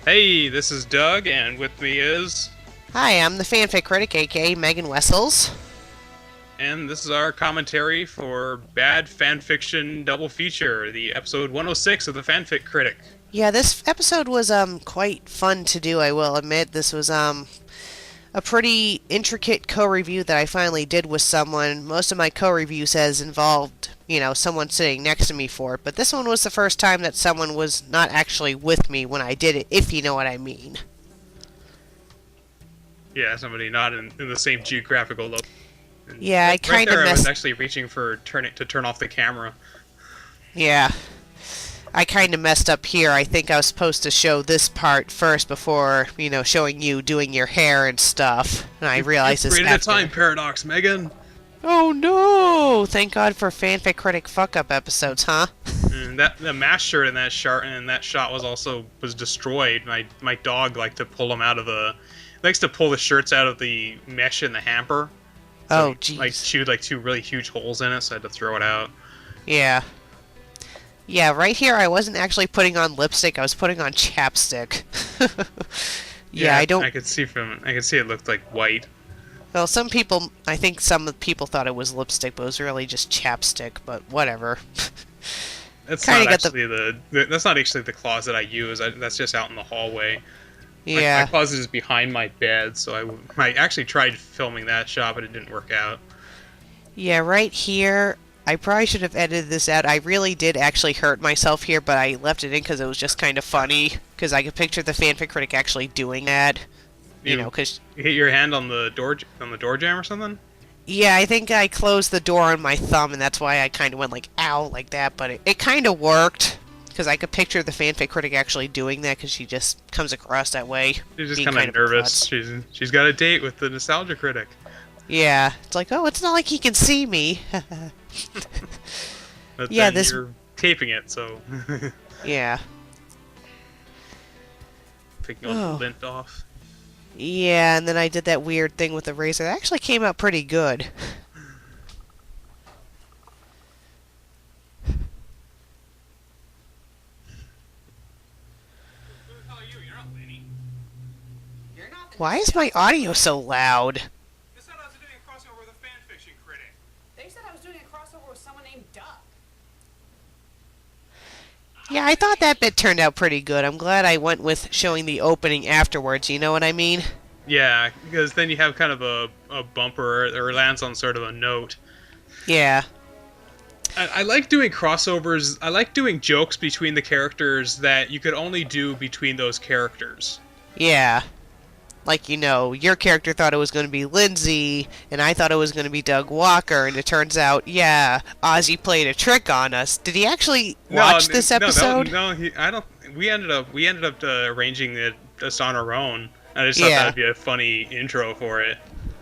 Hey, this is Doug, and with me is... Hi, I'm the Fanfic Critic, aka Megan Wessels. And this is our commentary for Bad Fanfiction Double Feature, the episode 106 of the Fanfic Critic. Yeah, this episode was quite fun to do, I will admit. This was a pretty intricate co-review that I finally did with someone. Most of my co-reviews has involved, someone sitting next to me for it, but this one was the first time that someone was not actually with me when I did it, if you know what I mean. Yeah, somebody not in the same geographical location. Yeah, I kind of I was messed... actually reaching for to turn off the camera. Yeah. I kind of messed up here. I think I was supposed to show this part first before, showing you doing your hair and stuff. And I realized this Created after. a time paradox, Megan! Oh no! Thank God for Fanfic Critic fuck-up episodes, huh? And the mask shirt in that shot was destroyed. My dog liked to pull them out of the... likes to pull the shirts out of the mesh in the hamper. So Oh, jeez. Like, chewed like two really huge holes in it, so I had to throw it out. Yeah. Yeah, right here I wasn't actually putting on lipstick, I was putting on chapstick. Yeah, I don't... I could see it looked like white. Well, I think some people thought it was lipstick, but it was really just chapstick, but whatever. That's Kinda not got actually that's not actually the closet I use. That's just out in the hallway. Yeah. My closet is behind my bed, so I actually tried filming that shot, but it didn't work out. Yeah, right here, I probably should have edited this out. I really did actually hurt myself here, but I left it in because it was just kind of funny. Because I could picture the fanfic critic actually doing that. Because... You hit your hand on the door jamb or something? Yeah, I think I closed the door on my thumb, and that's why I kind of went like, ow, like that. But it kind of worked. Because I could picture the fanfic critic actually doing that, because she just comes across that way. She's just kind of nervous. She's got a date with the nostalgia critic. Yeah, it's like, oh, it's not like he can see me. But yeah, then you're taping it, so... Yeah. Picking all the lint off. Yeah, and then I did that weird thing with the razor. It actually came out pretty good. Why is my audio so loud? They said I was doing a crossover with a Fanfiction Critic. They said I was doing a crossover with someone named Doug. Yeah, I thought that bit turned out pretty good. I'm glad I went with showing the opening afterwards, you know what I mean? Yeah, because then you have kind of a bumper, or it lands on sort of a note. Yeah. I like doing crossovers. I like doing jokes between the characters that you could only do between those characters. Yeah. Like, your character thought it was going to be Lindsay, and I thought it was going to be Doug Walker, and it turns out, yeah, Ozzy played a trick on us. Did he actually watch this episode? I don't. We ended up arranging it just on our own. I just thought that'd be a funny intro for it.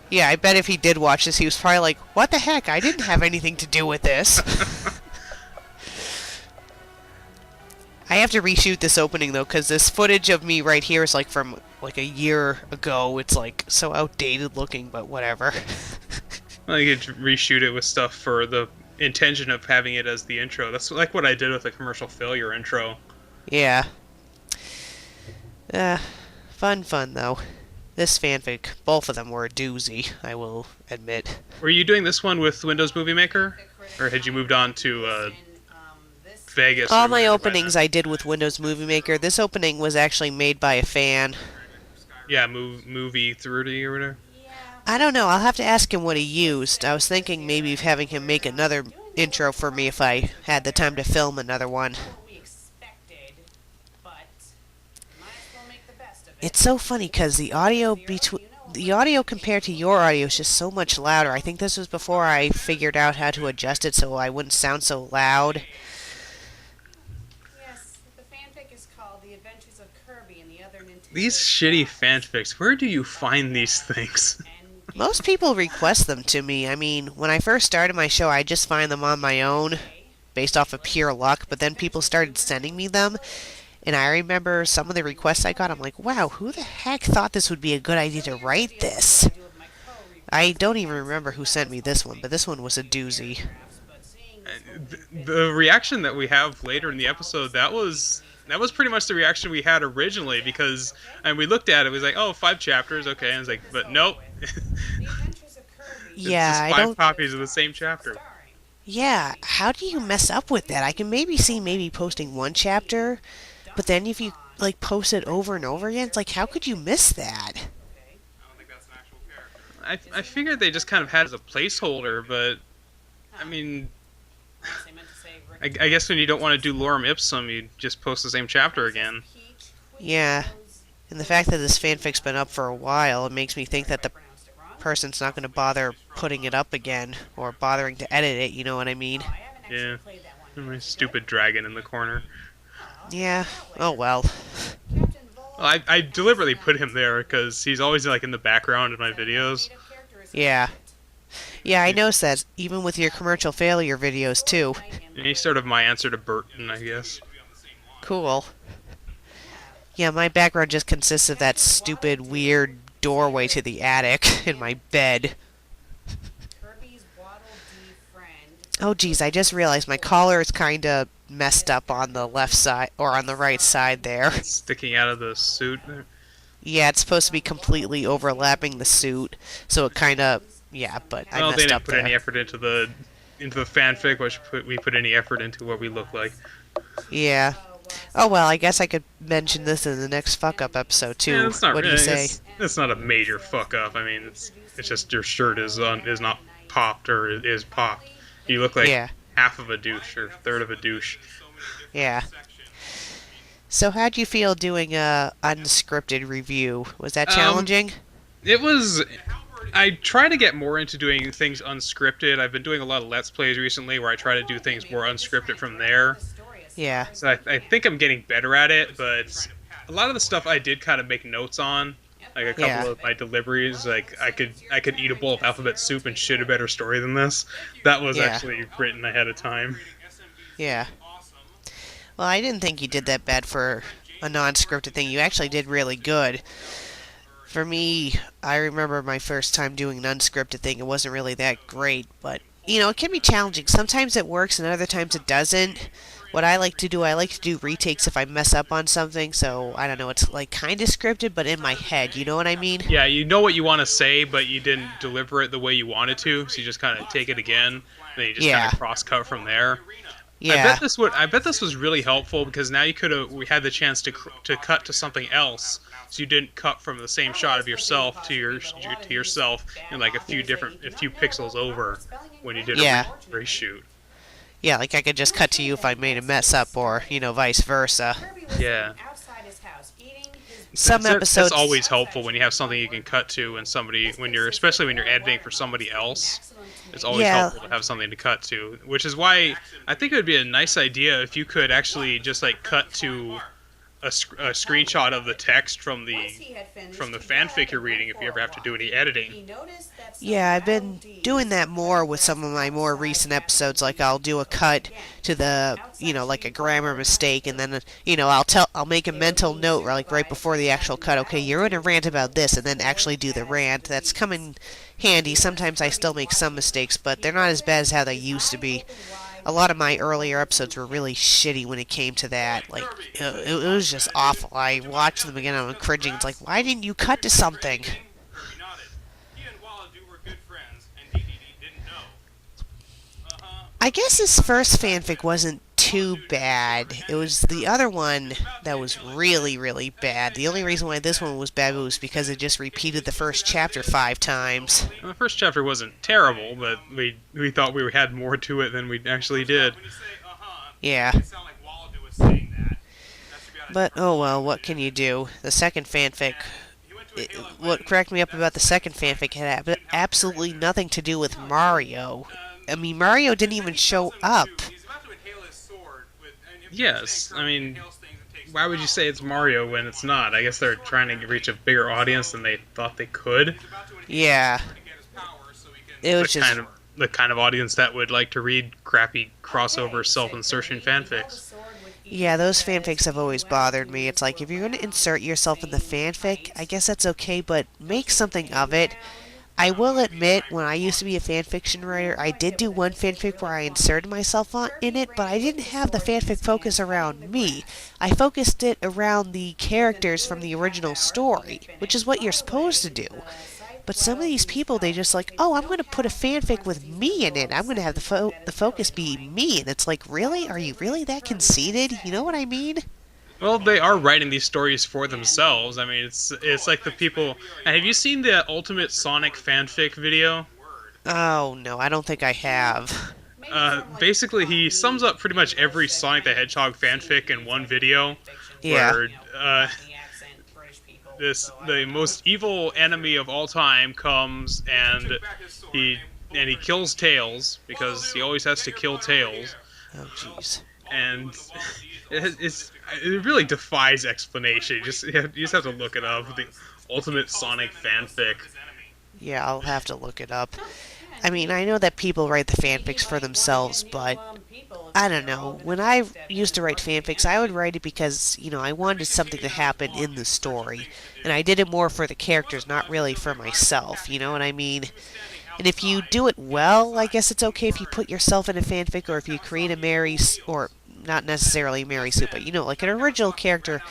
Yeah, I bet if he did watch this, he was probably like, what the heck? I didn't have anything to do with this. I have to reshoot this opening, though, because this footage of me right here is, like, from, like, a year ago. It's, like, so outdated looking, but whatever. Well, you could reshoot it with stuff for the intention of having it as the intro. That's like what I did with the commercial failure intro. Yeah. Fun, though. This fanfic, both of them were a doozy, I will admit. Were you doing this one with Windows Movie Maker? Or had you moved on to, Vegas? All my openings I did with Windows Movie Maker. This opening was actually made by a fan. Yeah, movie 30 or whatever. I don't know, I'll have to ask him what he used. I was thinking maybe of having him make another intro for me if I had the time to film another one. It's so funny because the audio compared to your audio is just so much louder. I think this was before I figured out how to adjust it so I wouldn't sound so loud. Yes, the fanfic is called The Adventures of Kirby and the Other Nintendo. These shitty fanfics, where do you find these things? Most people request them to me. I mean, when I first started my show, I just find them on my own, based off of pure luck, but then people started sending me them. And I remember some of the requests I got, I'm like, wow, who the heck thought this would be a good idea to write this? I don't even remember who sent me this one, but this one was a doozy. The reaction that we have later in the episode, that was That was pretty much the reaction we had originally because, and we looked at it, it was like, oh, 5 chapters, okay, and it's like, but nope, The Adventures of Kirby. it's Yeah, just I five don't. copies of the same chapter. Yeah, how do you mess up with that? I can maybe see maybe posting one chapter, but then if you like post it over and over again, it's like how could you miss that? I figured they just kind of had it as a placeholder, but I mean, I guess when you don't want to do lorem ipsum, you just post the same chapter again. Yeah, and the fact that this fanfic's been up for a while, it makes me think that the person's not going to bother putting it up again or bothering to edit it. You know what I mean? Yeah, my stupid dragon in the corner. Yeah. Oh well. Well, I deliberately put him there because he's always like in the background in my videos. Yeah. Yeah, I noticed that even with your commercial failure videos too. And he's sort of my answer to Burton, I guess. Cool. Yeah, my background just consists of that stupid, weird doorway to the attic in my bed. Oh, geez, I just realized my collar is kind of messed up on the left side, or on the right side there. Sticking out of the suit. Yeah, it's supposed to be completely overlapping the suit, so it kind of, yeah, but I Well, they messed didn't up put there. any effort into the fanfic, which we put any effort into what we look like. Yeah. Oh, well, I guess I could mention this in the next fuck-up episode, too. Yeah, it's not What do you really, say? it's not a major fuck up. I mean, it's just your shirt is not popped or is popped. You look like Yeah. half of a douche or a third of a douche. Yeah. So how'd you feel doing a unscripted review? Was that challenging? It was. I try to get more into doing things unscripted. I've been doing a lot of Let's Plays recently where I try to do things more unscripted from there. Yeah. So I think I'm getting better at it, but a lot of the stuff I did kind of make notes on. Like a couple Yeah. of my deliveries, like I could eat a bowl of alphabet soup and shit a better story than this. That was Yeah. actually written ahead of time. Yeah. Well, I didn't think you did that bad for a non-scripted thing. You actually did really good. For me, I remember my first time doing an unscripted thing. It wasn't really that great, but, you know, it can be challenging. Sometimes it works and other times it doesn't. What I like to do retakes if I mess up on something, so, I don't know, it's like kind of scripted, but in my head, you know what I mean? Yeah, you know what you want to say, but you didn't deliver it the way you wanted to, so you just kind of take it again, and then you just Yeah. kind of cross-cut from there. Yeah. I bet this was really helpful because now we had the chance to cut to something else, so you didn't cut from the same shot of yourself to yourself in like a few pixels over when you did Yeah. a reshoot. Yeah, like I could just cut to you if I made a mess up, or, you know, vice versa. Yeah. Some episodes... That's always helpful when you have something you can cut to and especially when you're editing for somebody else. It's always Yeah. helpful to have something to cut to, which is why I think it would be a nice idea if you could actually just like cut to a screenshot of the text from the fanfic you're reading if you ever have to do any editing. Yeah, I've been doing that more with some of my more recent episodes. Like I'll do a cut to the, you know, like a grammar mistake, and then, you know, I'll make a mental note like right before the actual cut. Okay, you're in a rant about this, and then actually do the rant. That's come in handy. Sometimes I still make some mistakes, but they're not as bad as how they used to be. A lot of my earlier episodes were really shitty when it came to that. Like, it was just awful. I watched them again and I'm cringing. It's like, why didn't you cut to something? I guess this first fanfic wasn't too bad. It was the other one that was really, really bad. The only reason why this one was bad was because it just repeated the first chapter 5 times. Well, the first chapter wasn't terrible, but we thought we had more to it than we actually did. Yeah. But, oh well, what can you do? The second fanfic... what cracked me up about the second fanfic had absolutely nothing to do with Mario. I mean, Mario didn't even show up. Yes, I mean, why would you say it's Mario when it's not? I guess they're trying to reach a bigger audience than they thought they could. Yeah. It was just... the kind of audience that would like to read crappy crossover self-insertion fanfics. Yeah, those fanfics have always bothered me. It's like, if you're going to insert yourself in the fanfic, I guess that's okay, but make something of it. I will admit, when I used to be a fanfiction writer, I did do one fanfic where I inserted myself in it, but I didn't have the fanfic focus around me. I focused it around the characters from the original story, which is what you're supposed to do. But some of these people, they just like, oh, I'm going to put a fanfic with me in it. I'm going to have the focus be me. And it's like, really? Are you really that conceited? You know what I mean? Well, they are writing these stories for themselves. I mean, it's like the people. Have you seen the Ultimate Sonic fanfic video? Oh, no, I don't think I have. Basically, he sums up pretty much every Sonic the Hedgehog fanfic in one video. Yeah. Where the most evil enemy of all time comes he kills Tails because he always has to kill Tails. Oh, jeez. And it really defies explanation. You just have to look it up. The Ultimate Sonic fanfic. Yeah, I'll have to look it up. I mean, I know that people write the fanfics for themselves, but I don't know. When I used to write fanfics, I would write it because, I wanted something to happen in the story. And I did it more for the characters, not really for myself, you know what I mean? And if you do it well, I guess it's okay if you put yourself in a fanfic, or if you create or not necessarily Mary Sue, but like an original character.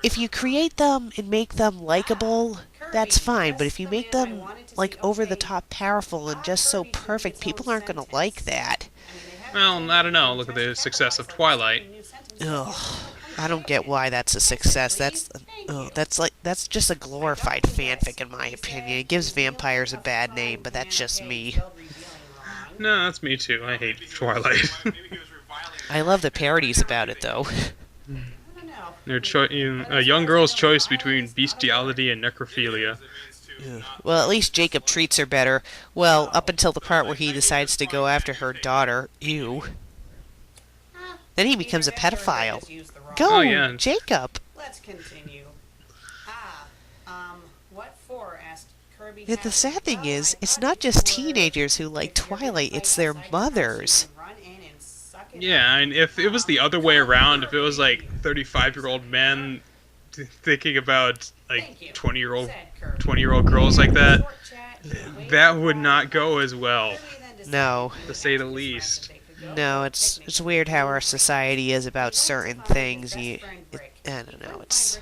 If you create them and make them likable, that's fine. But if you make them like over the top powerful and just so perfect, people aren't going to like that. Well, I don't know. Look at the success of Twilight. Ugh, I don't get why that's a success. That's just a glorified fanfic in my opinion. It gives vampires a bad name, but that's just me. No, that's me too. I hate Twilight. I love the parodies about it, though. A young girl's choice between bestiality and necrophilia. Well, at least Jacob treats her better. Well, up until the part where he decides to go after her daughter. Ew. Then he becomes a pedophile. Go, oh, yeah. Jacob! Let's continue. What for? Asked Kirby. Yeah, the sad thing is, it's not just teenagers who like Twilight, it's their mothers. Yeah, and if it was the other way around, if it was like 35-year-old men thinking about like 20-year-old girls like that, that would not go as well. No. To say the least. No, it's weird how our society is about certain things. I don't know. It's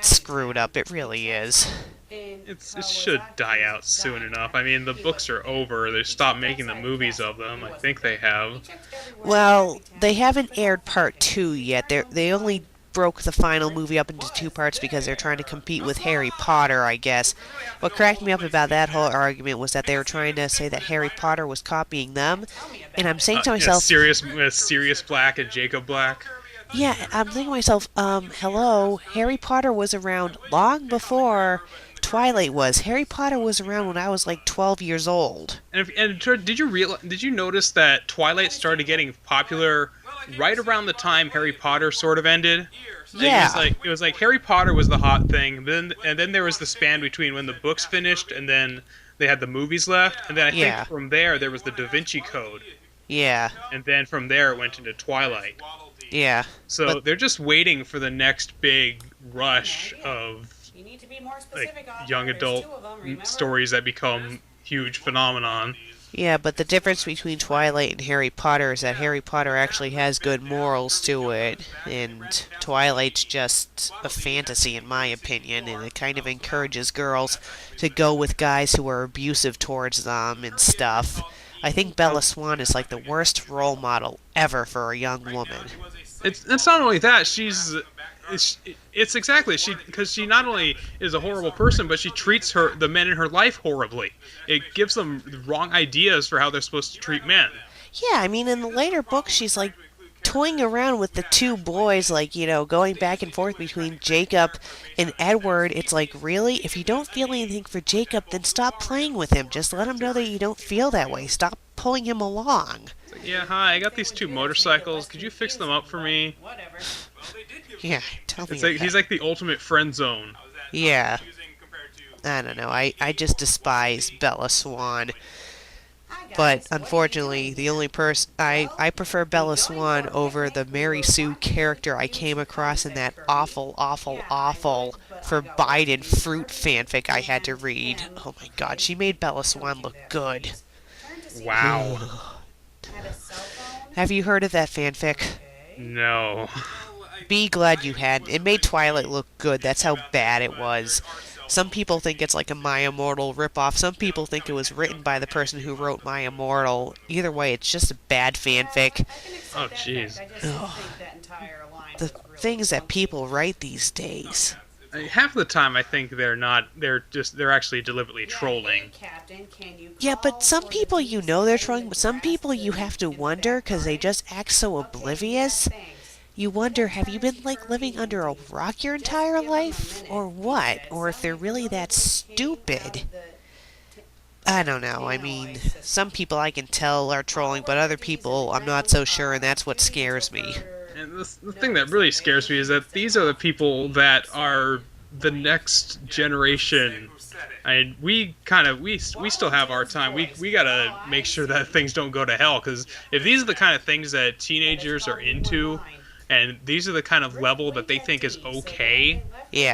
screwed up. It really is. It should die out soon enough. I mean, the books are over. They stopped making the movies of them. I think they have. Well, they haven't aired part 2 yet. They only broke the final movie up into 2 parts because they're trying to compete with Harry Potter, I guess. What cracked me up about that whole argument was that they were trying to say that Harry Potter was copying them, and I'm saying to myself, Sirius Black and Jacob Black. Yeah, I'm thinking to myself, hello, Harry Potter was around long before Twilight was. Harry Potter was around when I was like 12 years old. And did you notice that Twilight started getting popular right around the time Harry Potter sort of ended? Yeah. It was like Harry Potter was the hot thing, and then there was the span between when the books finished and then they had the movies left, and then I think from there was the Da Vinci Code. Yeah. And then from there it went into Twilight. Yeah. So they're just waiting for the next big rush of like young adult stories that become huge phenomenon. Yeah, but the difference between Twilight and Harry Potter is that Harry Potter actually has good morals to it, and Twilight's just a fantasy in my opinion, and it kind of encourages girls to go with guys who are abusive towards them and stuff. I think Bella Swan is like the worst role model ever for a young woman. It's not only that, it's exactly because she not only is a horrible person, but she treats the men in her life horribly. It gives them the wrong ideas for how they're supposed to treat men. Yeah, I mean, in the later books, she's like toying around with the 2 boys, like, going back and forth between Jacob and Edward. It's like, really? If you don't feel anything for Jacob, then stop playing with him. Just let him know that you don't feel that way. Stop pulling him along. It's like, yeah, hi, I got these 2 motorcycles. Could you fix them up for me? Yeah, tell me. He's like the ultimate friend zone. Yeah. I don't know. I just despise Bella Swan. But unfortunately, the only person I prefer Bella Swan over the Mary Sue character I came across in that awful forbidden fruit fanfic I had to read. Oh my god, she made Bella Swan look good. Wow. Have you heard of that fanfic? No. Be glad you hadn't. It made Twilight look good. That's how bad it was. Some people think it's like a My Immortal ripoff. Some people think it was written by the person who wrote My Immortal. Either way, it's just a bad fanfic. Oh, jeez. The things that people write these days. Half of the time, I think they're not. They're actually deliberately trolling. Yeah, but some people you know they're trolling, but some people you have to wonder because they just act so oblivious. You wonder, have you been like living under a rock your entire life? Or what? Or if they're really that stupid. I don't know. I mean, some people I can tell are trolling, but other people I'm not so sure, and that's what scares me. And the thing that really scares me is that these are the people that are the next generation. And we still have our time. We gotta make sure that things don't go to hell, because if these are the kind of things that teenagers are into, and these are the kind of level that they think is okay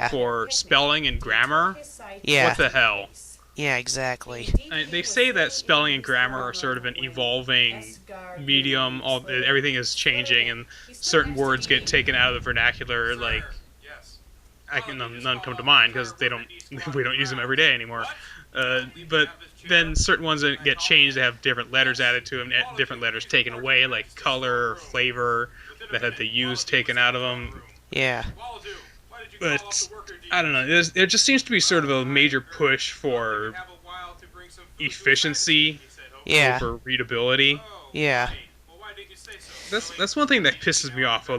for spelling and grammar, what the hell? Yeah, exactly. They say that spelling and grammar are sort of an evolving medium. Everything is changing, and certain words get taken out of the vernacular. Like, none come to mind because we don't use them every day anymore. But then certain ones that get changed, they have different letters added to them, different letters taken away, like color or flavor that had the U's taken out of them. Yeah. But I don't know. There just seems to be sort of a major push for efficiency over readability. Yeah. That's one thing that pisses me off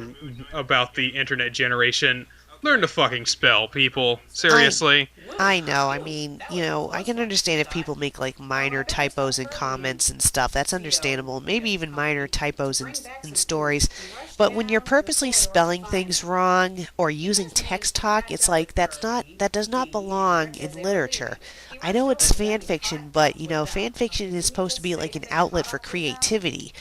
about the internet generation. Learn to fucking spell, people. Seriously. I know. I mean, I can understand if people make like minor typos in comments and stuff. That's understandable. Maybe even minor typos in stories. But when you're purposely spelling things wrong or using text talk, it's like that does not belong in literature. I know it's fan fiction, but fan fiction is supposed to be like an outlet for creativity.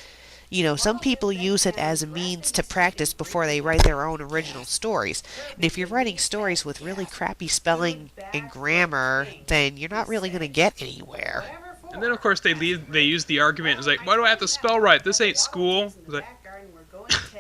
Some people use it as a means to practice before they write their own original stories. And if you're writing stories with really crappy spelling and grammar, then you're not really going to get anywhere. And then, of course, they use the argument. It's like, why do I have to spell right? This ain't school. It's like,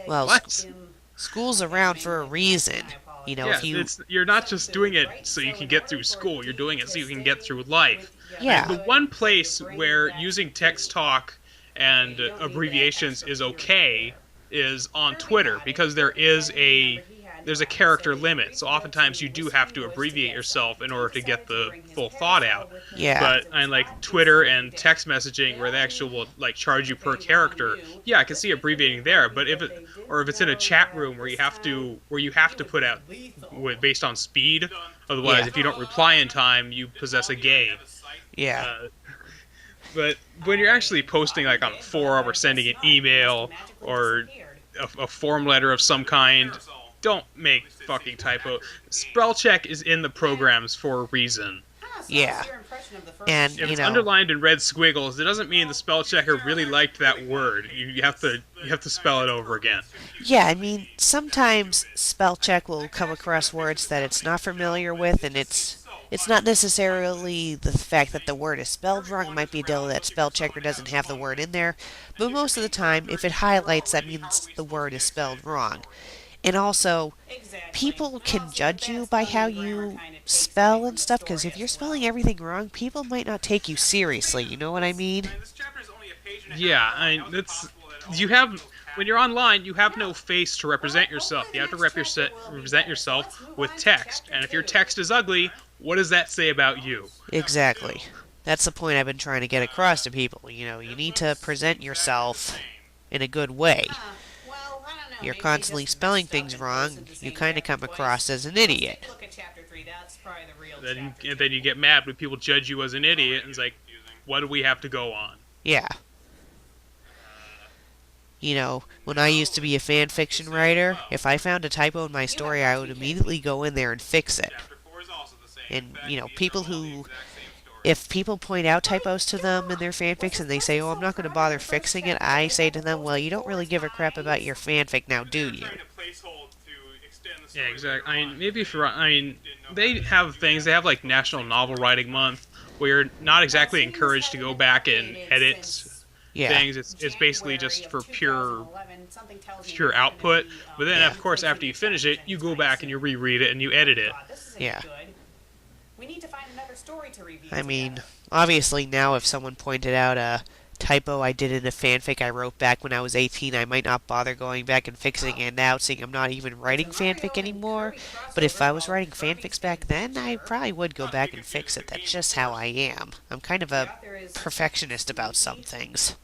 well, what? School's around for a reason. You're not just doing it so you can get through school. You're doing it so you can get through life. Yeah. And the one place where using text talk and abbreviations is okay is on Twitter, because there's a character limit. So oftentimes you do have to abbreviate yourself in order to get the full thought out. Yeah. But on like Twitter and text messaging, where they actually will like charge you per character, yeah, I can see abbreviating there. But if it's in a chat room where you have to put out based on speed, otherwise if you don't reply in time, you possess a game. Yeah. But when you're actually posting like on a forum or sending an email or a form letter of some kind, don't make fucking typo. Spell check is in the programs for a reason. Yeah. And if it's underlined in red squiggles, it doesn't mean the spell checker really liked that word. You have to spell it over again. Yeah, I mean, sometimes spell check will come across words that it's not familiar with, and it's not necessarily the fact that the word is spelled wrong. It might be a deal that spell checker doesn't have the word in there. But most of the time, if it highlights, that means the word is spelled wrong. And also, people can judge you by how you spell and stuff, because if you're spelling everything wrong, people might not take you seriously. You know what I mean? Yeah, when you're online, you have no face to represent yourself. You have to represent yourself with text. And if your text is ugly, what does that say about you? Exactly. That's the point I've been trying to get across to people. You need to present yourself in a good way. You're constantly spelling things wrong, you kind of come across as an idiot. And then you get mad when people judge you as an idiot, and it's like, what do we have to go on? Yeah. When I used to be a fan fiction writer, if I found a typo in my story, I would immediately go in there and fix it. And, if people point out typos to them in their fanfics and they say, oh, I'm not going to bother fixing it, I say to them, well, you don't really give a crap about your fanfic now, do you? Yeah, exactly. I mean, maybe if you're, I mean, they have things. They have like National Novel Writing Month, where you're not exactly encouraged to go back and edit Yeah. things. It's basically just for pure Something output. But then, Yeah. of course, after you finish it, you go back and you reread it and you edit it. Yeah. We need to find another story to review. I mean, obviously now if someone pointed out a typo I did in a fanfic I wrote back when I was 18, I might not bother going back and fixing it now, seeing I'm not even writing fanfic anymore. But if I was writing fanfics back then, I probably would go back and fix it. That's just how I am. I'm kind of a perfectionist about some things.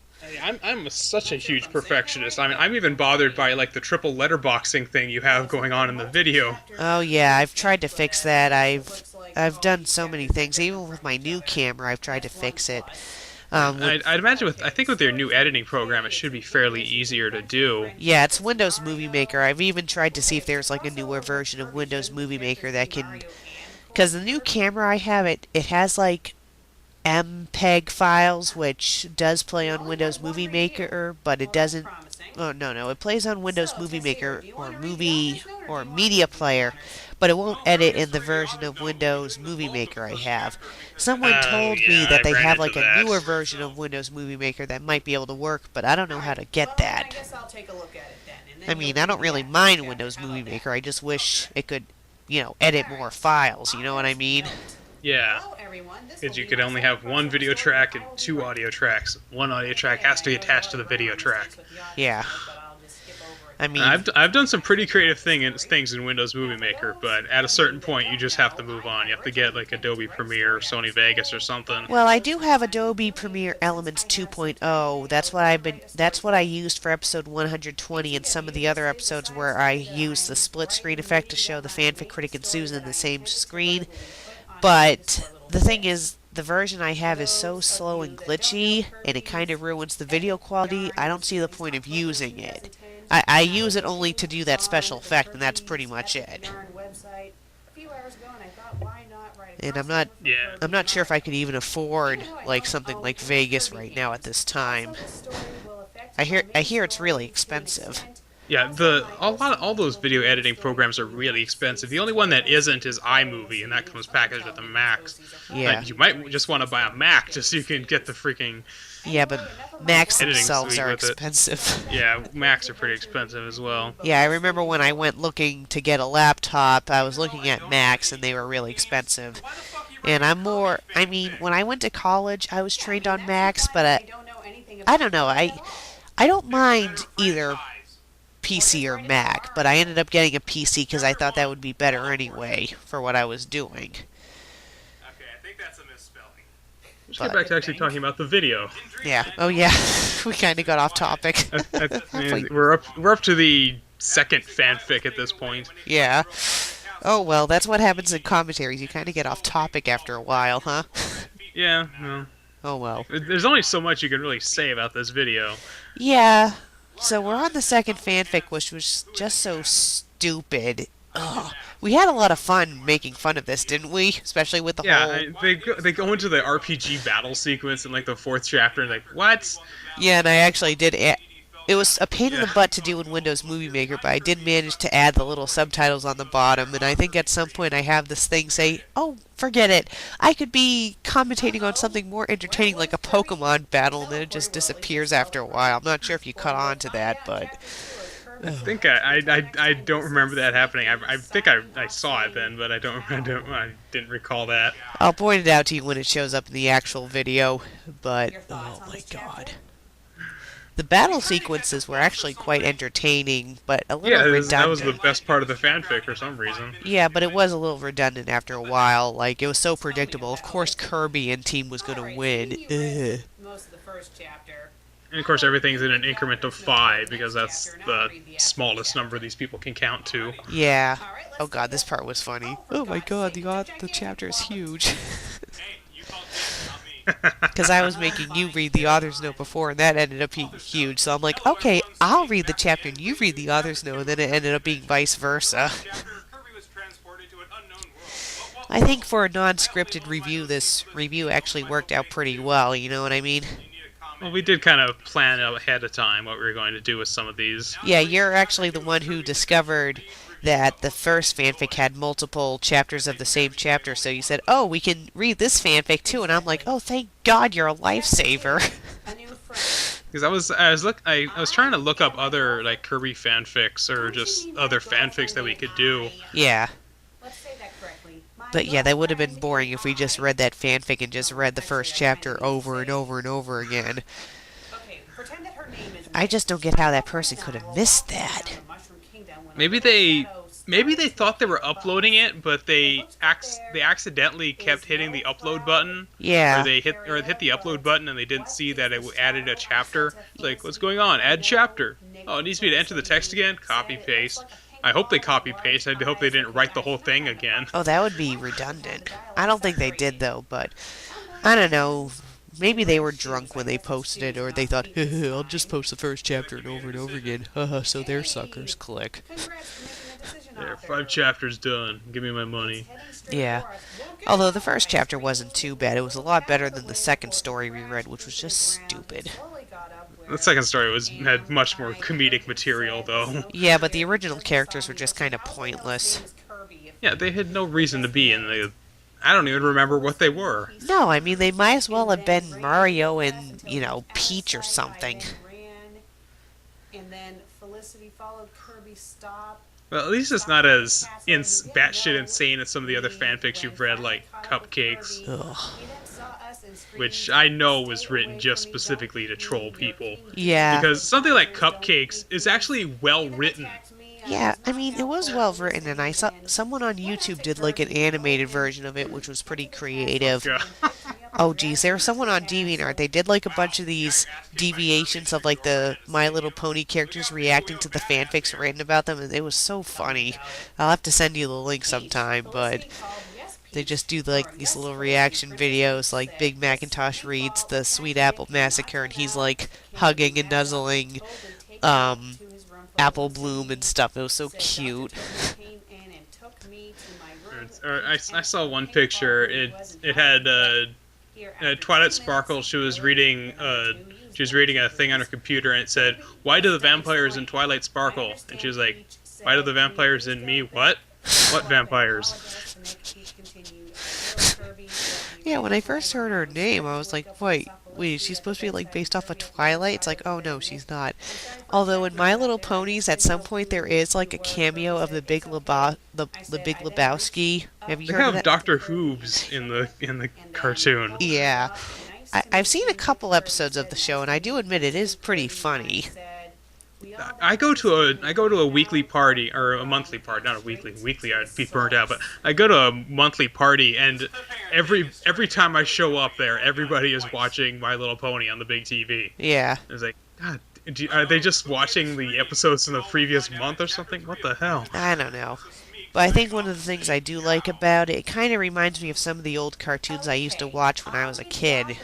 I'm such a huge perfectionist. I mean, I'm even bothered by like the triple letterboxing thing you have going on in the video. Oh yeah, I've tried to fix that. I've done so many things. Even with my new camera, I've tried to fix it. I'd imagine I think with their new editing program, it should be fairly easier to do. Yeah, it's Windows Movie Maker. I've even tried to see if there's like a newer version of Windows Movie Maker that can, because the new camera I have, it has like MPEG files, which does play on Windows Movie Maker, but it doesn't. Oh no, it plays on Windows Movie Maker or Media Player, but it won't edit in the version of Windows Movie Maker I have. Someone told me Yeah, that I they ran have into like a that. newer version of Windows Movie Maker that might be able to work, but I don't know how to get that. I guess I'll take a look at it then. I mean, I don't really mind Windows Movie Maker. I just wish it could, edit more files. You know what I mean? Yeah, Hello, everyone. This because will you be could my only second have one personal video story track and about two all audio tracks. One audio track has to be attached to the video track. Yeah. I mean, I've done some pretty creative things in Windows Movie Maker, but at a certain point, you just have to move on. You have to get like Adobe Premiere or Sony Vegas or something. well, I do have Adobe Premiere Elements 2.0. That's what I used for episode 120 and some of the other episodes where I used the split screen effect to show the Fanfic Critic and Susan in the same screen. But the thing is, the version I have is so slow and glitchy, and it kind of ruins the video quality. I don't see the point of using it. I use it only to do that special effect, and that's pretty much it. And Yeah. I'm not sure if I could even afford like something like Vegas right now at this time. I hear it's really expensive. Yeah, all those video editing programs are really expensive. The only one that isn't is iMovie, and that comes packaged with a Mac. Yeah. You might just want to buy a Mac just so you can get the freaking. Yeah, but Macs Editing themselves suite are with it. expensive. Yeah, Macs are pretty expensive as well. Yeah, I remember when I went looking to get a laptop, I was looking at Macs and they were really expensive. And when I went to college, I was trained on Macs, but I don't know, I don't mind either PC or Mac, but I ended up getting a PC because I thought that would be better anyway for what I was doing. Okay, I think that's a misspelling. Let's get back to actually talking about the video. Yeah. Oh yeah, we kind of got off topic. We're up to the second fanfic at this point. Yeah. Oh well, that's what happens in commentaries. You kind of get off topic after a while, huh? Yeah, well, Oh well. there's only so much you can really say about this video. Yeah. So we're on the second fanfic, which was just so stupid. Ugh. We had a lot of fun making fun of this, didn't we? Especially with the whole... They go into the RPG battle sequence in like the fourth chapter and like, what? Yeah, and I actually did... It was a pain in the butt to do in Windows Movie Maker, but I did manage to add the little subtitles on the bottom, and I think at some point I have this thing say, oh, forget it, I could be commentating on something more entertaining like a Pokemon battle, and then it just disappears after a while. I'm not sure if you caught on to that, but... I think I don't remember that happening. I think I saw it then, but I didn't recall that. I'll point it out to you when it shows up in the actual video, but... Oh my god. The battle sequences were actually quite entertaining, but a little redundant. That was the best part of the fanfic for some reason. Yeah, but it was a little redundant after a while. Like, it was so predictable. Of course Kirby and team was going to win. Ugh. Most of the first chapter. And of course everything's in an increment of 5 because that's the smallest number these people can count to. Yeah. Oh god, this part was funny. Oh my god, the chapter is huge. Because I was making you read the author's note before, and that ended up being huge. So I'm like, okay, I'll read the chapter, and you read the author's note, and then it ended up being vice versa. I think for a non-scripted review, this review actually worked out pretty well, you know what I mean? Well, we did kind of plan ahead of time what we were going to do with some of these. Yeah, you're actually the one who discovered that the first fanfic had multiple chapters of the same chapter, so you said, oh, we can read this fanfic too, and I'm like, oh, thank God you're a lifesaver. A new friend. Because I was trying to look up other like Kirby fanfics or just other fanfics that we could do. Yeah, Let's say that correctly. but yeah, that would have been boring if we just read that fanfic and just read the first chapter over and over and over again. Okay, pretend that her name is I just don't get how that person could have missed that. Maybe they thought they were uploading it, but they accidentally kept hitting the upload button. Yeah. Or they hit the upload button and they didn't see that it added a chapter. It's like, what's going on? Add chapter. Oh, it needs me to enter the text again. Copy paste. I hope they copy paste. I hope they didn't write the whole thing again. Oh, that would be redundant. I don't think they did, though, but I don't know. Maybe they were drunk when they posted it, or they thought, I'll just post the first chapter and over again. Haha, so they're suckers. Click. There, 5 chapters done. Give me my money. Yeah. Although the first chapter wasn't too bad. It was a lot better than the second story we read, which was just stupid. The second story had much more comedic material, though. Yeah, but the original characters were just kind of pointless. Yeah, they had no reason to be in the... I don't even remember what they were. No, I mean, they might as well have been Mario and, Peach or something. And then Felicity followed Kirby's stop. Well, at least it's not as batshit insane as some of the other fanfics you've read, like Cupcakes. Ugh. Which I know was written just specifically to troll people. Yeah. Because something like Cupcakes is actually well written. Yeah, I mean, it was well written, and I saw someone on YouTube did like an animated version of it, which was pretty creative. Yeah. Oh, geez, there was someone on DeviantArt. They did like a bunch of these deviations of like the My Little Pony characters reacting to the fanfics written about them, and it was so funny. I'll have to send you the link sometime, but they just do like these little reaction videos, like Big Macintosh reads the Sweet Apple Massacre, and he's like hugging and nuzzling Apple Bloom and stuff. It was so cute. I saw one picture. It had Twilight Sparkle. She was reading a thing on her computer, and it said, "Why do the vampires in Twilight sparkle?" And she was like, "Why do the vampires in me? What? What vampires?" Yeah, when I first heard her name, I was like, wait, is she supposed to be like based off of Twilight? It's like, oh no, she's not. Although in My Little Ponies, at some point there is like a cameo of the Big Lebowski. Have you They heard of have that? Dr. Hoobs in the cartoon. Yeah. I've seen a couple episodes of the show, and I do admit it is pretty funny. I go to a weekly party, or a monthly party, not a weekly. Weekly I'd be burnt out, but I go to a monthly party, and every time I show up there, everybody is watching My Little Pony on the big TV. Yeah. It's like, God, are they just watching the episodes in the previous month or something? What the hell? I don't know. But I think one of the things I do like about it, it kind of reminds me of some of the old cartoons I used to watch when I was a kid.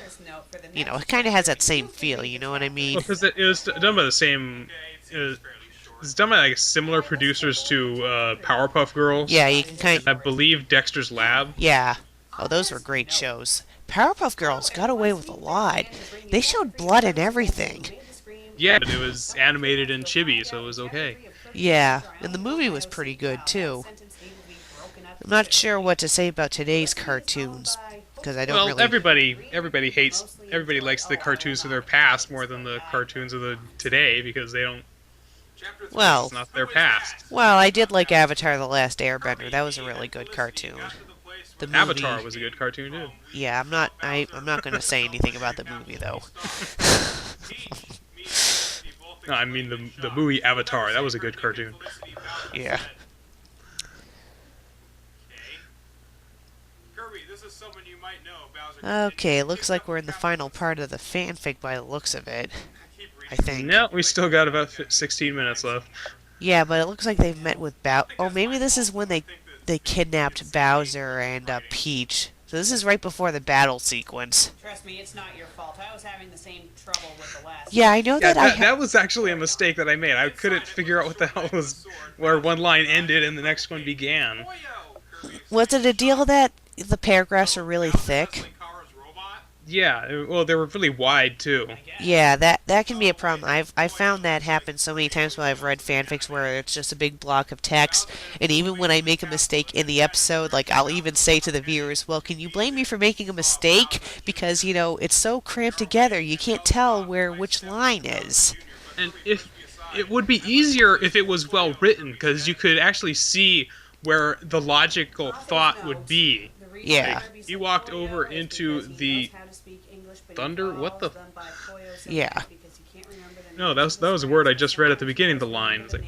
It kind of has that same feel, you know what I mean? Well, because it was done by the same... It's done by like similar producers to Powerpuff Girls. Yeah, you can kind of... I believe Dexter's Lab. Yeah. Oh, those were great shows. Powerpuff Girls got away with a lot. They showed blood and everything. Yeah, but it was animated in chibi, so it was okay. Yeah, and the movie was pretty good, too. I'm not sure what to say about today's cartoons, because I don't Well, really... everybody likes the cartoons of their past more than the cartoons of the today, because they don't... Well, It's not their past. well, I did like Avatar: The Last Airbender. That was a really good cartoon. The movie, Avatar was a good cartoon, too. Yeah, I'm not going to say anything about the movie, though. No, I mean the movie Avatar. That was a good cartoon. Yeah. Okay, looks like we're in the final part of the fanfic by the looks of it. I think. No, we still got about 16 minutes left. Yeah, but it looks like they've met with Oh, maybe this is when they kidnapped Bowser and Peach. So this is right before the battle sequence. Trust me, it's not your fault. I was having the same trouble with the last. Yeah, I know Yeah, that. that was actually a mistake that I made. I couldn't figure out what the hell was where one line ended and the next one began. Was it a deal that the paragraphs are really thick? Yeah, well, they were really wide too. Yeah, that can be a problem. I've found that happen so many times when I've read fanfics where it's just a big block of text, and even when I make a mistake in the episode, like I'll even say to the viewers, "Well, can you blame me for making a mistake? Because it's so cramped together, you can't tell where which line is." And if it would be easier if it was well written, because you could actually see where the logical thought would be. Yeah. Like, he walked over into the thunder. What the? Yeah. No, that was a word I just read at the beginning of the line. It's like,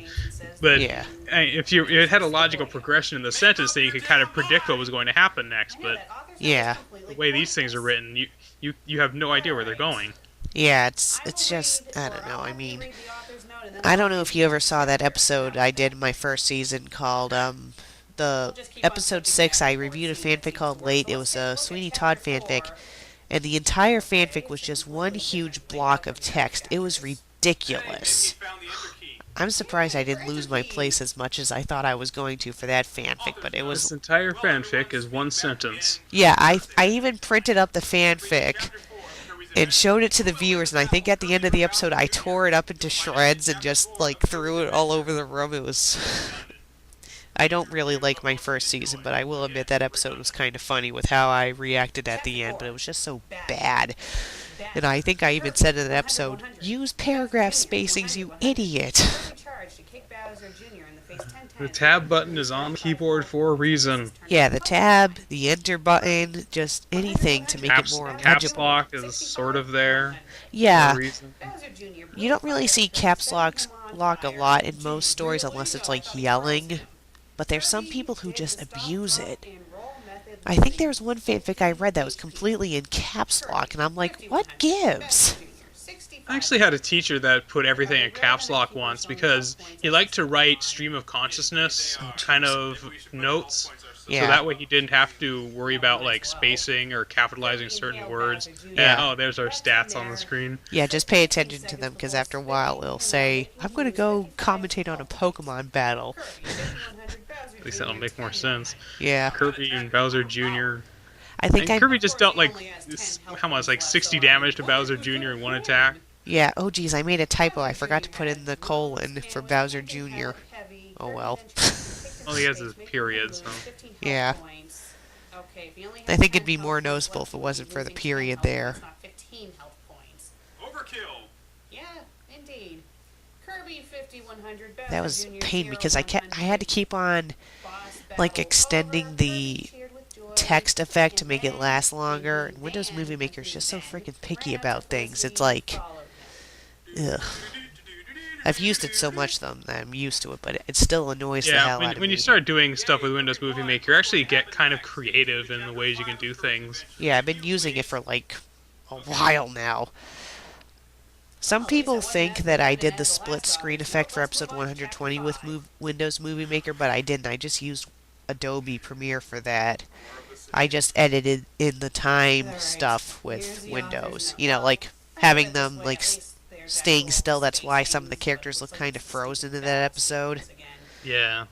but Yeah. if it had a logical progression in the sentence, then you could kind of predict what was going to happen next. But Yeah. the way these things are written, you have no idea where they're going. Yeah, it's just I don't know. I mean, I don't know if you ever saw that episode I did in my first season called the episode 6. I reviewed a fanfic called Late. It was a Sweeney Todd fanfic, and the entire fanfic was just one huge block of text. It was ridiculous. I'm surprised I didn't lose my place as much as I thought I was going to for that fanfic, but it This was. entire fanfic is one sentence. Yeah, I even printed up the fanfic and showed it to the viewers, and I think at the end of the episode I tore it up into shreds and just like threw it all over the room. It was I don't really like my first season, but I will admit that episode was kind of funny with how I reacted at the end, but it was just so bad. And I think I even said in that episode, "Use paragraph spacings, you idiot." The tab button is on the keyboard for a reason. Yeah, the tab, the enter button, just anything to make it more Caps legible. lock is sort of there for Yeah, a reason. you don't really see caps lock a lot in most stories unless it's like yelling, but there's some people who just abuse it. I think there was one fanfic I read that was completely in caps lock, and I'm like, what gives? I actually had a teacher that put everything in caps lock once because he liked to write stream of consciousness kind of notes. So Yeah. that way he didn't have to worry about like spacing or capitalizing certain words. Yeah. And, oh, there's our stats on the screen. Yeah, just pay attention to them, because after a while it'll say, "I'm going to go commentate on a Pokemon battle." At least that'll make more sense. Yeah, Kirby and Bowser Jr. I think And Kirby just dealt like how much, like 60 damage to Bowser Jr. in one attack. Yeah, oh geez, I made a typo. I forgot to put in the colon for Bowser Jr. Oh well. All he has is period, so. Yeah. I think it'd be more noticeable if it wasn't for the period there. Overkill. Yeah, indeed. Kirby 5100. That was a pain because I had to keep on like extending the text effect to make it last longer. And Windows Movie Maker is just so freaking picky about things. It's like, ugh. I've used it so much though that I'm used to it, but it still annoys the hell out of when me. you start doing stuff with Windows Movie Maker, you actually get kind of creative in the ways you can do things. Yeah, I've been using it for like a while now. Some people think that I did the split screen effect for episode 120 with Windows Movie Maker, but I didn't. I just used Adobe Premiere for that. I just edited in the time stuff with Windows. Like having them like staying still. That's why some of the characters look kind of frozen in that episode. Yeah.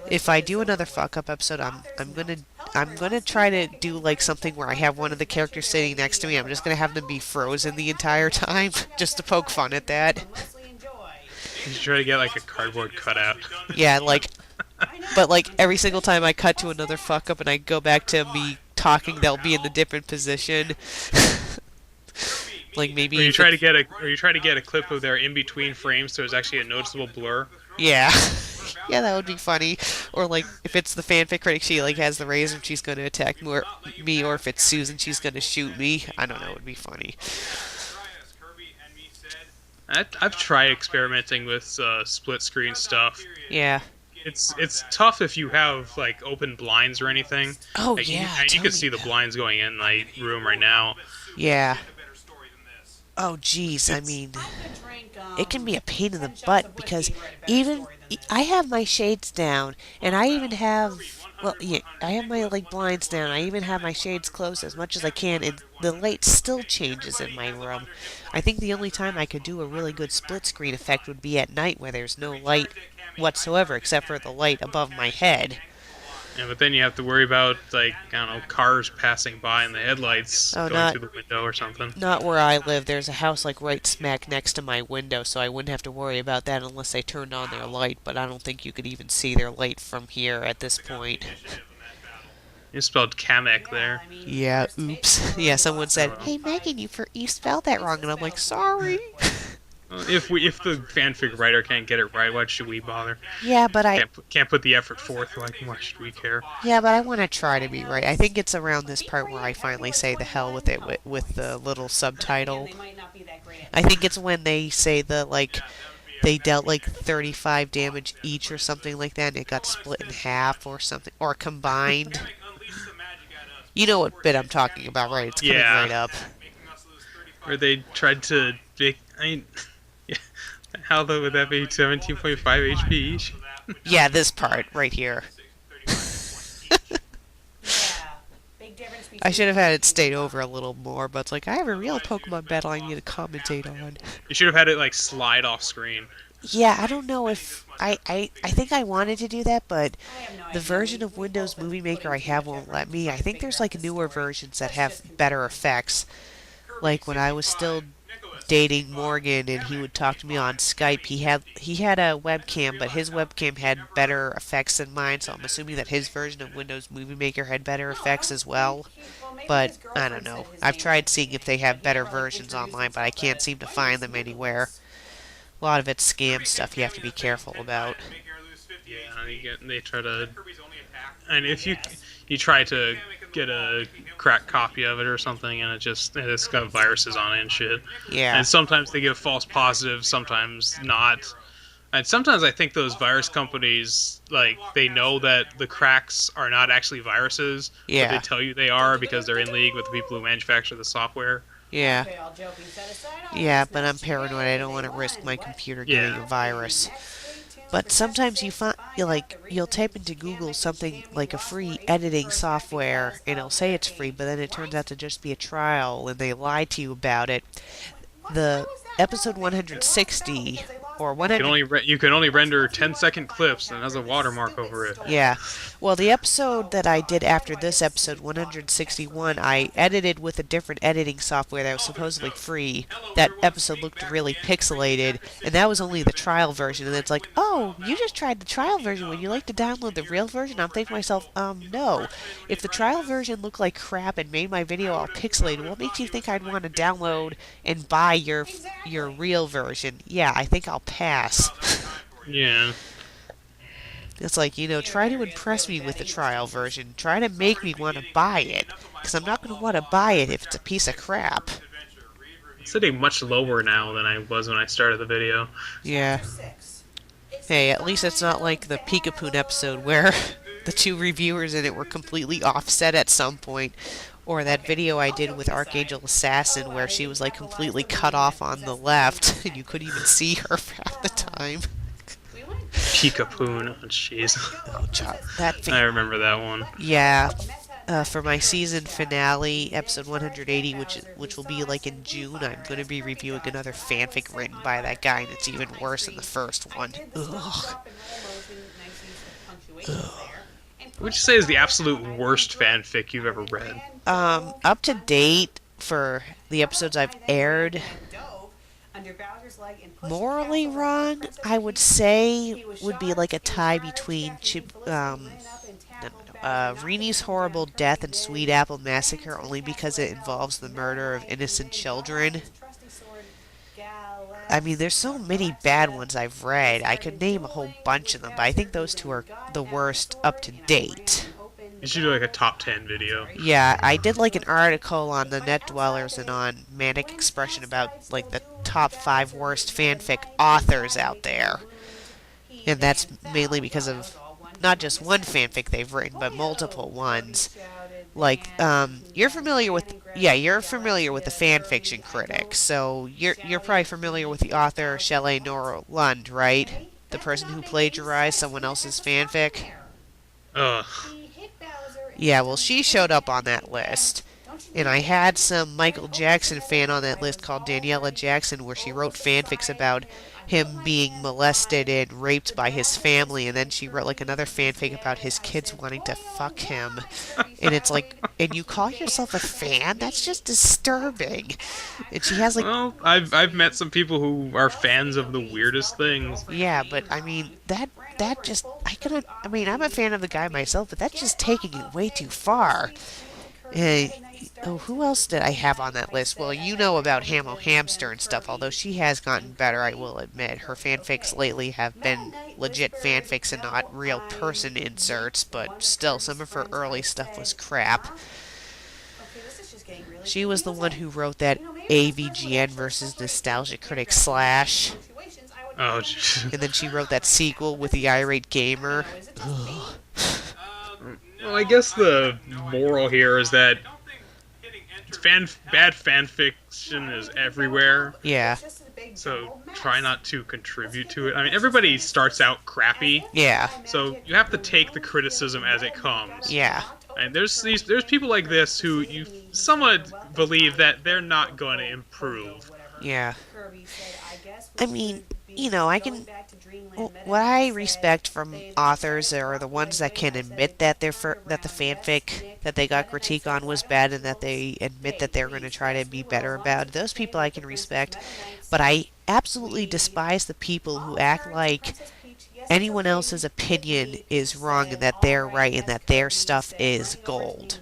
If I do another fuck up episode, I'm gonna try to do like something where I have one of the characters sitting next to me. I'm just gonna have them be frozen the entire time, just to poke fun at that. You should try to get like a cardboard cutout. Yeah, but like every single time I cut to another fuck up and I go back to me talking, they'll be in a different position. Like maybe Or you try to get a clip of their in between frames so there's actually a noticeable blur. Yeah. Yeah, that would be funny. Or like if it's the fanfic critic, she like has the razor and she's going to attack me, or if it's Susan, she's going to shoot me. I don't know, it would be funny. I've tried experimenting with split screen stuff. Yeah. It's tough if you have like open blinds or anything. Oh Like, yeah. you tell can me see the about- blinds going in my room right now. Yeah. Oh geez, I mean, it can be a pain in the butt because even I have my shades down, and I even have I have my like blinds down. I even have my shades closed as much as I can, and the light still changes in my room. I think the only time I could do a really good split screen effect would be at night, where there's no light whatsoever except for the light above my head. Yeah, but then you have to worry about, like, I don't know, cars passing by and the headlights Oh, going not through the window or something. not where I live. There's a house like right smack next to my window, so I wouldn't have to worry about that unless they turned on their light. But I don't think you could even see their light from here at this point. You spelled Kamek there. Yeah, oops. Yeah, someone said, Oh, "Hey Megan, you spelled that wrong," and I'm like, "Sorry." well, if the fanfic writer can't get it right, why should we bother? Yeah, but I Can't put the effort forth. Like, why should we care? yeah, but I want to try to be right. I think it's around this part where I finally say the hell with it with the little subtitle. I think it's when they say they dealt like 35 damage each or something like that, and it got split in half or something, or combined. You know what bit I'm talking about, right? It's coming Yeah. right up. Where they tried to make. I mean, how though would that be 17.5 HP each? Yeah, this part right here. I should have had it stayed over a little more, but it's like, I have a real Pokemon battle I need to commentate on. You should have had it like slide off screen. Yeah, I don't know if I think I wanted to do that, but the version of Windows Movie Maker I have won't let me. I think there's like newer versions that have better effects. Like when I was still dating Morgan and he would talk to me on Skype, he had a webcam, but his webcam had better effects than mine, so I'm assuming that his version of Windows Movie Maker had better effects as well. But I don't know. I've tried seeing if they have better versions online, but I can't seem to find them anywhere. A lot of it's scam stuff you have to be careful about. Yeah, they try to, and if you try to get a cracked copy of it or something, and it's got viruses on it and shit. Yeah. And sometimes they give false positives, sometimes not. And sometimes I think those virus companies, like, they know that the cracks are not actually viruses, Yeah. but they tell you they are because they're in league with the people who manufacture the software. Yeah. Yeah, but I'm paranoid. I don't want to risk my computer getting a virus. But sometimes you'll type into Google something like a free editing software, and it'll say it's free, but then it turns out to just be a trial, and they lie to you about it. The episode 160 or 100. You can only render 10-second clips, and it has a watermark over it. Yeah. Well, the episode that I did after this episode, 161, I edited with a different editing software that was supposedly free. That episode looked really pixelated, and that was only the trial version. And it's like, oh, you just tried the trial version. Would you like to download the real version? I'm thinking to myself, no. If the trial version looked like crap and made my video all pixelated, what makes you think I'd want to download and buy your real version? Yeah, I think I'll pass. Yeah. It's like, try to impress me with the trial version. Try to make me want to buy it. Because I'm not going to want to buy it if it's a piece of crap. It's sitting much lower now than I was when I started the video. Yeah. Hey, at least it's not like the Peekapoon episode where the two reviewers in it were completely offset at some point. Or that video I did with Archangel Assassin where she was like completely cut off on the left and you couldn't even see her for half the time. Peekapoon. Oh, jeez. Oh, I remember that one. Yeah. For my season finale, episode 180, which will be like in June, I'm going to be reviewing another fanfic written by that guy, and it's even worse than the first one. Ugh. What would you say is the absolute worst fanfic you've ever read? Up to date for the episodes I've aired, morally wrong, I would say, would be like a tie between Rini's Horrible Death and Sweet Apple Massacre, only because it involves the murder of innocent children. I mean, there's so many bad ones I've read. I could name a whole bunch of them, but I think those two are the worst up to date. You should do like a top 10 video. Yeah, I did like an article on the Net Dwellers and on Manic Expression about like the top 5 worst fanfic authors out there. And that's mainly because of not just one fanfic they've written, but multiple ones. Like, you're familiar with the Fanfiction Critic, so you're probably familiar with the author Shelley Nora Lund, right? The person who plagiarized someone else's fanfic. Ugh. Yeah, well, she showed up on that list. And I had some Michael Jackson fan on that list called Daniela Jackson, where she wrote fanfics about him being molested and raped by his family, and then she wrote like another fanfic about his kids wanting to fuck him. And it's like, and you call yourself a fan? That's just disturbing. And she has like, Well, I've met some people who are fans of the weirdest things. yeah, but I mean that just I mean I'm a fan of the guy myself, but that's just taking it way too far. Uh, oh, who else did I have on that list? Well, you know about Hamo Hamster and stuff, although she has gotten better, I will admit. Her fanfics lately have been legit fanfics and not real person inserts, but still, some of her early stuff was crap. She was the one who wrote that AVGN versus Nostalgia Critic Slash, Oh, and then she wrote that sequel with the irate gamer. Ugh. well, I guess the moral here is that bad fan fiction is everywhere. Yeah, So try not to contribute to it. I mean, everybody starts out crappy, yeah, so you have to take the criticism as it comes. yeah, And there's people like this who you somewhat believe that they're not going to improve. yeah. I mean, you know, I can. What I respect from authors are the ones that can admit that that the fanfic that they got critique on was bad, and that they admit that they're going to try to be better about it. Those people I can respect, but I absolutely despise the people who act like anyone else's opinion is wrong and that they're right and that their stuff is gold.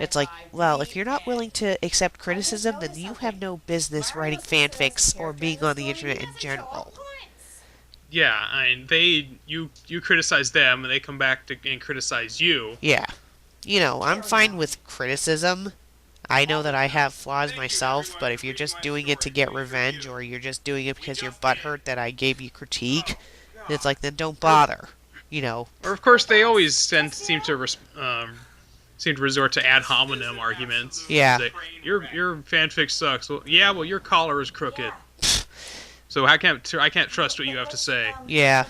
It's like, well, if you're not willing to accept criticism, then you have no business writing fanfics or being on the internet in general. Yeah, I mean, you criticize them, and they come back and criticize you. Yeah. You know, I'm fine with criticism. I know that I have flaws myself, but if you're just doing it to get revenge, or you're just doing it because you're butthurt that I gave you critique, it's like, then don't bother. You know. Or of course, they always seem to resort to ad hominem arguments. Yeah. Say, your fanfic sucks. Well, yeah, well, your collar is crooked. So I can't trust what you have to say. Yeah.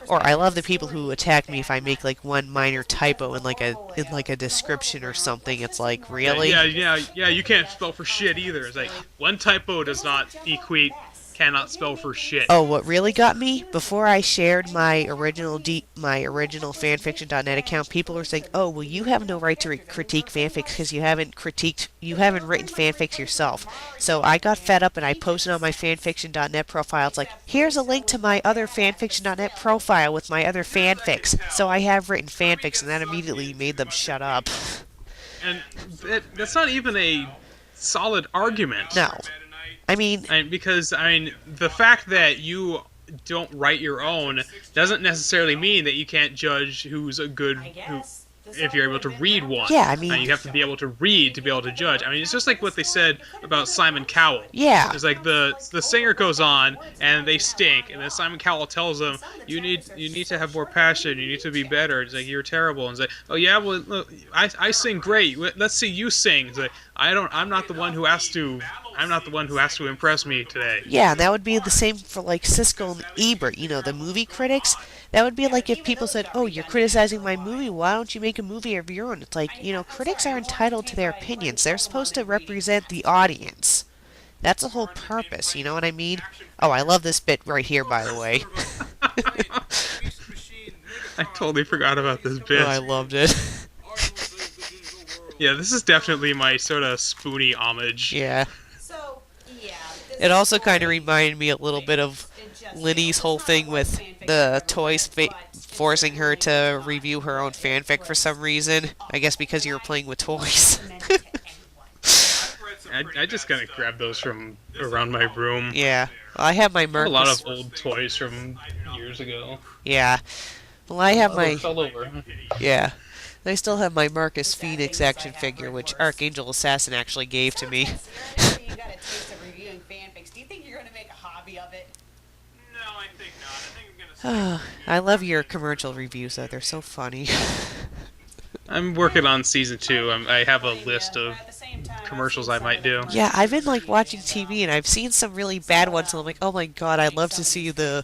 Or I love the people who attack me if I make like one minor typo in like a description or something. It's like, really? Yeah, you can't spell for shit either. It's like, one typo does not equate cannot spell for shit. Oh, what really got me? Before I shared my original fanfiction.net account, people were saying, "Oh, well, you have no right to critique fanfics because you haven't written fanfics yourself." So I got fed up and I posted on my fanfiction.net profile. It's like, here's a link to my other fanfiction.net profile with my other fanfics. So I have written fanfics, and that immediately made them shut up. And that's not even a solid argument. No. I mean, because the fact that you don't write your own doesn't necessarily mean that you can't judge who's a good if you're able to read one. Yeah, I mean, you have to be able to read to be able to judge. I mean, it's just like what they said about Simon Cowell. Yeah. It's like the singer goes on and they stink, and then Simon Cowell tells them, you need to have more passion, you need to be better. It's like, you're terrible. And it's like, oh yeah, well look, I sing great. Let's see you sing. It's like, I'm not the one who has to impress me today. Yeah, that would be the same for like Siskel and Ebert, you know, the movie critics. That would be like if people said, "Oh, you're criticizing my movie. Why don't you make a movie of your own?" It's like, you know, critics are entitled to their opinions. They're supposed to represent the audience. That's the whole purpose, you know what I mean? Oh, I love this bit right here, by the way. I totally forgot about this bit. Oh, I loved it. Yeah, this is definitely my sort of spoony homage. Yeah. It also kind of reminded me a little bit of Linny's whole thing with the toys forcing her to review her own fanfic for some reason. I guess because you were playing with toys. I just kind of grabbed those from around my room. Yeah. Well, I have my I have a Marcus. lot of old toys from years ago. Yeah. Well, I have They my. fell over. Yeah. I still have my Marcus Phoenix action figure, which Archangel Assassin actually gave to me. I love your commercial reviews, though. They're so funny. I'm working on season 2. I have a list of commercials I might do. Yeah, I've been like watching TV, and I've seen some really bad ones, and I'm like, oh my god, I'd love to see the,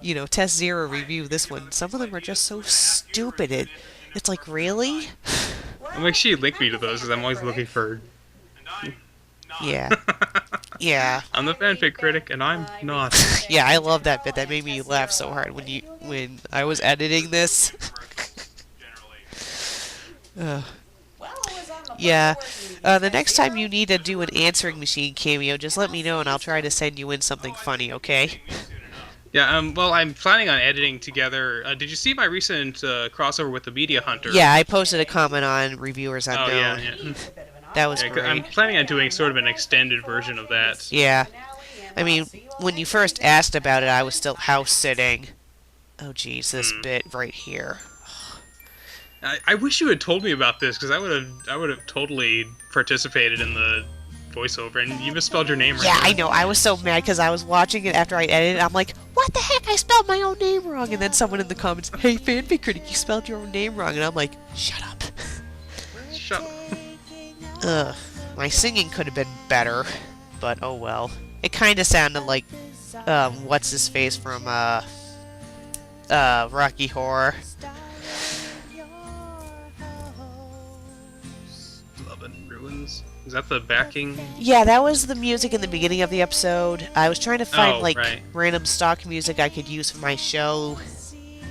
you know, Test Zero review this one. Some of them are just so stupid. It's like, really? Make sure you link me to those, because I'm always looking for... Yeah. Yeah. I'm the fanfic critic, and I'm not. Yeah, I love that bit. That made me laugh so hard when I was editing this. uh, yeah. The next time you need to do an answering machine cameo, just let me know and I'll try to send you in something funny, okay? Yeah, well, I'm planning on editing together. Did you see my recent crossover with the Media Hunter? Yeah, I posted a comment on Reviewers Unknown. Oh, yeah. That was Yeah, great. I'm planning on doing sort of an extended version of that. Yeah. I mean, when you first asked about it, I was still house sitting. Oh, geez, this bit right here. I wish you had told me about this, because I would have totally participated in the voiceover, and you misspelled your name right. Yeah, I know. I was so mad because I was watching it after I edited. I'm like, what the heck? I spelled my own name wrong. And then someone in the comments, hey, Fanfic Critic, you spelled your own name wrong. And I'm like, shut up. Shut up. Ugh. My singing could have been better, but oh well. It kind of sounded like, what's his face from, Rocky Horror. Love and Ruins. Is that the backing? Yeah, that was the music in the beginning of the episode. I was trying to find, right. random stock music I could use for my show,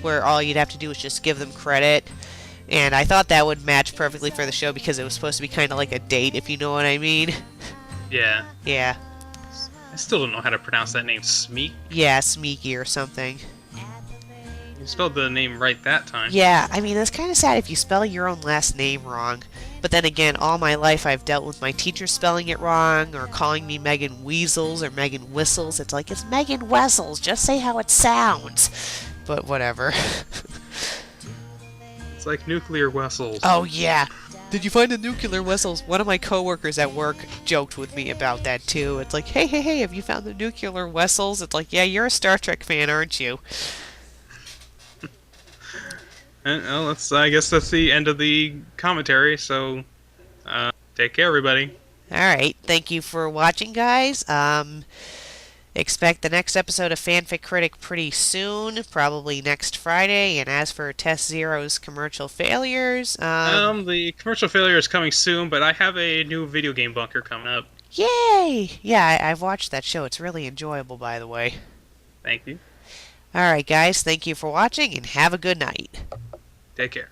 where all you'd have to do is just give them credit. And I thought that would match perfectly for the show because it was supposed to be kind of like a date, if you know what I mean. Yeah. Yeah. I still don't know how to pronounce that name. Smeek? Yeah, Smeeky or something. You spelled the name right that time. Yeah, I mean, it's kind of sad if you spell your own last name wrong. But then again, all my life I've dealt with my teacher spelling it wrong, or calling me Megan Weasels or Megan Whistles. It's like, it's Megan Wessels, just say how it sounds. But whatever. It's like nuclear vessels. Oh, yeah. Did you find the nuclear whistles? One of my coworkers at work joked with me about that, too. It's like, hey, have you found the nuclear whistles? It's like, yeah, you're a Star Trek fan, aren't you? Well, I guess that's the end of the commentary, so take care, everybody. Alright, thank you for watching, guys. Expect the next episode of Fanfic Critic pretty soon, probably next Friday. And as for Test Zero's commercial failures, the commercial failure is coming soon, but I have a new video game bunker coming up. Yay! Yeah, I've watched that show. It's really enjoyable, by the way. Thank you. Alright, guys, thank you for watching, and have a good night. Take care.